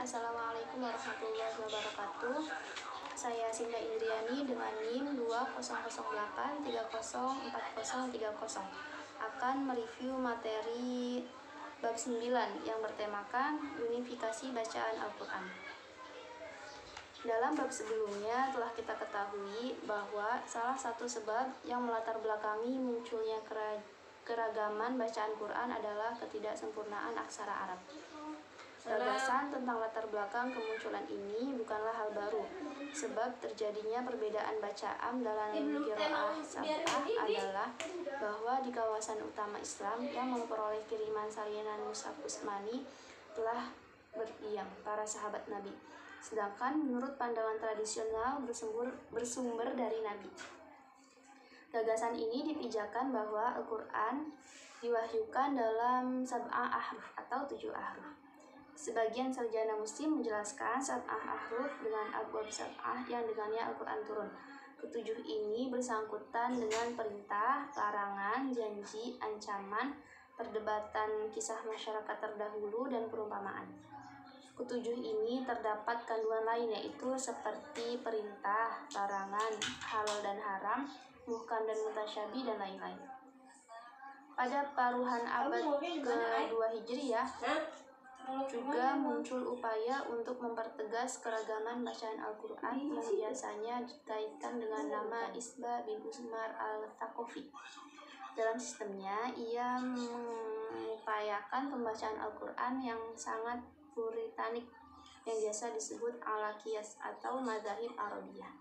Assalamualaikum warahmatullahi wabarakatuh. Saya Sinda Indriani dengan NIM 2008304030 akan mereview materi bab 9 yang bertemakan unifikasi bacaan Al-Quran. Dalam bab sebelumnya telah kita ketahui bahwa salah satu sebab yang melatar belakangi munculnya keragaman bacaan Quran adalah ketidaksempurnaan aksara Arab. Gagasan tentang latar belakang kemunculan ini bukanlah hal baru, sebab terjadinya perbedaan bacaan dalam qiraah sab'ah adalah bahwa di kawasan utama Islam yang memperoleh kiriman salinan Mushaf Utsmani telah berdiam para sahabat Nabi, sedangkan menurut pandangan tradisional bersumber dari Nabi. Gagasan ini dipijakan bahwa Al-Quran diwahyukan dalam sab'ah ahruf atau 7 ahruf. Sebagian sarjana muslim menjelaskan sab'ah ahruf dengan abwab sab'ah yang dengannya Al-Quran turun. Ketujuh ini bersangkutan dengan perintah, larangan, janji, ancaman, perdebatan kisah masyarakat terdahulu, dan perumpamaan. Ketujuh ini terdapat kandungan lain, yaitu seperti perintah, larangan, halal dan haram, muhkam dan mutasyabih, dan lain-lain. Pada paruhan abad ke-2 Hijriyah juga muncul upaya untuk mempertegas keragaman bacaan Al-Quran yang biasanya dikaitkan dengan nama Isbah bin Usmar al-Thaqafi. Dalam sistemnya, ia mengupayakan pembacaan Al-Quran yang sangat puritanik yang biasa disebut ala qiyas atau madzhab Arabiyah.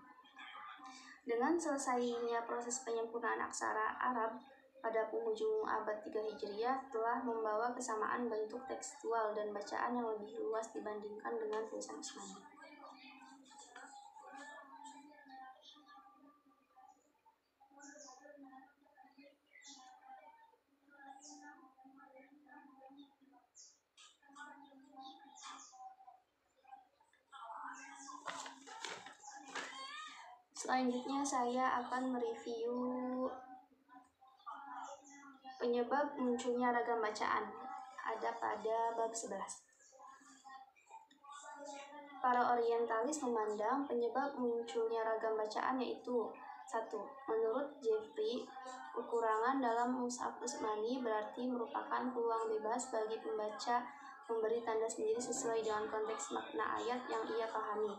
Dengan selesainya proses penyempurnaan aksara Arab pada penghujung abad 3 Hijriah telah membawa kesamaan bentuk tekstual dan bacaan yang lebih luas dibandingkan dengan tulisan Utsmani. Selanjutnya saya akan mereview penyebab munculnya ragam bacaan, ada pada bab 11. Para orientalis memandang penyebab munculnya ragam bacaan yaitu 1. Menurut Jeffrey, kekurangan dalam Mushaf Utsmani berarti merupakan peluang bebas bagi pembaca memberi tanda sendiri sesuai dengan konteks makna ayat yang ia pahami.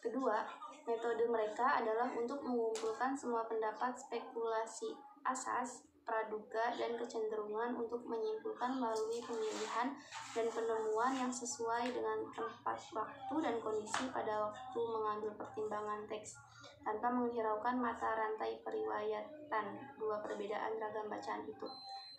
Kedua, metode mereka adalah untuk mengumpulkan semua pendapat, spekulasi asas, praduga, dan kecenderungan untuk menyimpulkan melalui pemilihan dan penemuan yang sesuai dengan tempat, waktu, dan kondisi pada waktu mengambil pertimbangan teks, tanpa menghiraukan mata rantai periwayatan. Dua perbedaan ragam bacaan itu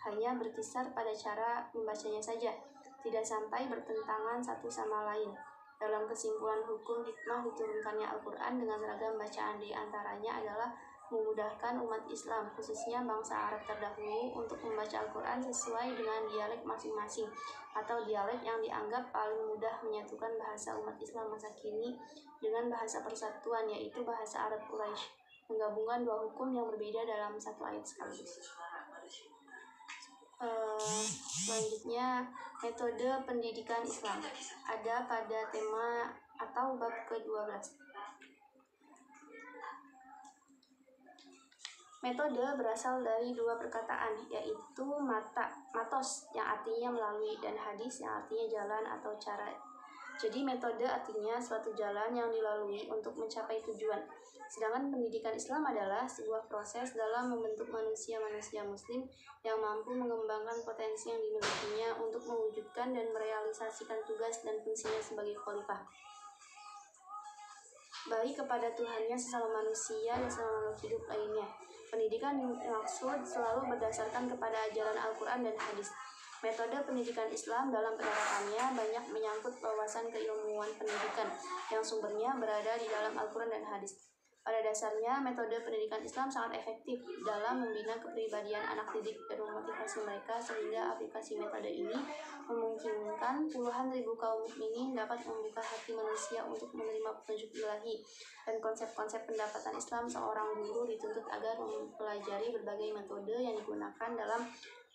hanya berkisar pada cara membacanya saja, tidak sampai bertentangan satu sama lain. Dalam kesimpulan hukum hikmah diturunkannya Al-Quran dengan ragam bacaan di antaranya adalah memudahkan umat Islam, khususnya bangsa Arab terdahulu, untuk membaca Al-Quran sesuai dengan dialek masing-masing, atau dialek yang dianggap paling mudah menyatukan bahasa umat Islam masa kini dengan bahasa persatuan, yaitu bahasa Arab Quraisy, menggabungkan dua hukum yang berbeda dalam satu ayat sekaligus. Selanjutnya, metode pendidikan Islam ada pada tema atau bab ke-12. Metode berasal dari dua perkataan, yaitu matos yang artinya melalui dan hadis yang artinya jalan atau cara. Jadi metode artinya suatu jalan yang dilalui untuk mencapai tujuan. Sedangkan pendidikan Islam adalah sebuah proses dalam membentuk manusia-manusia muslim yang mampu mengembangkan potensi yang dimilikinya untuk mewujudkan dan merealisasikan tugas dan fungsinya sebagai khalifah, baik kepada Tuhannya, sesama manusia, dan sesama makhluk hidup lainnya. Pendidikan dimaksud selalu berdasarkan kepada ajaran Al-Quran dan hadis. Metode pendidikan Islam dalam penerapannya banyak menyangkut wawasan keilmuan pendidikan yang sumbernya berada di dalam Al-Quran dan hadis. Pada dasarnya, metode pendidikan Islam sangat efektif dalam membina kepribadian anak didik dan memotivasi mereka, sehingga aplikasi metode ini memungkinkan puluhan ribu kaum mukminin dapat membuka hati manusia untuk menerima petunjuk ilahi. Dan konsep-konsep pendapatan Islam, seorang guru dituntut agar mempelajari berbagai metode yang digunakan dalam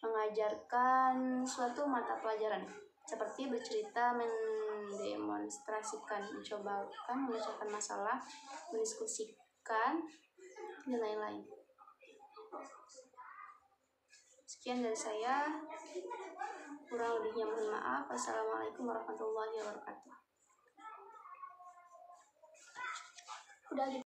mengajarkan suatu mata pelajaran, seperti bercerita, mendemonstrasikan, mencobakan memecahkan masalah, mendiskusikan, dan lain-lain. Sekian dari saya, kurang lebihnya mohon maaf. Wassalamualaikum warahmatullahi wabarakatuh. Udah gitu.